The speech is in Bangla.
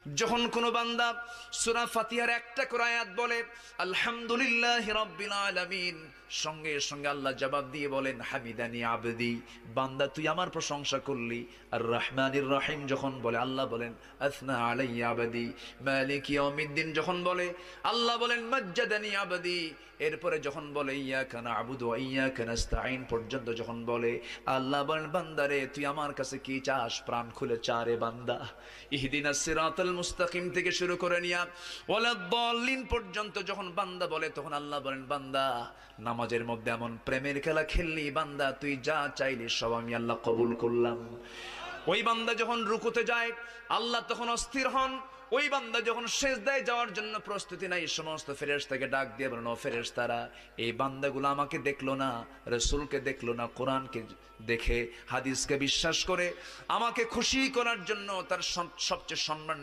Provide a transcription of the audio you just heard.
যখন কোন বান্দা সূরা ফাতিহার একটা করে আয়াত বলে আলহামদুলিল্লাহি রাব্বিল আলামিন, সঙ্গে সঙ্গে আল্লাহ জবাব দিয়ে বলেন হামিদানি আবদি, বান্দা তুই আমার প্রশংসা করলি। আর রহমানির রহিম যখন বলে আল্লাহ বলেন আসনা আলাইয়া আবদি। মালিক ইয়াউমিদ্দিন যখন বলে আল্লাহ বলেন মাজ্জাদানি আবদি। এরপরে যখন বলে ইয়াকা না'বুদু ওয়া ইয়াকা নাস্তাঈন পর্যন্ত যখন বলে আল্লাহ বলেন বান্দারে তুই আমার কাছে কি চাস, প্রাণ খুলে চারে বান্দা। ইহদিনাস সিরাতাল মুস্তাকিম থেকে শুরু করে নিয়া ওয়ালাদ-দাল্লিন পর্যন্ত যখন বান্দা বলে তখন আল্লাহ বলেন বান্দা নামাজের মধ্যে এমন প্রেমের খেলা খেললি বান্দা, তুই যা চাইলি সব আমি আল্লাহ কবুল করলাম। ওই বান্দা যখন রুকুতে যায় আল্লাহ তখন অস্থির হন। ওই বান্দা যখন সিজদায় যাওয়ার জন্য প্রস্তুতি নাই, সমস্ত ফেরেশতাকে ডাক দিয়ে বলেন ও ফেরেশতারা, এই বান্দাগুলো আমাকে দেখলো না, রাসূলকে দেখলো না, কোরআনকে দেখে হাদিসকে বিশ্বাস করে আমাকে খুশি করার জন্য তার সবচেয়ে সম্মান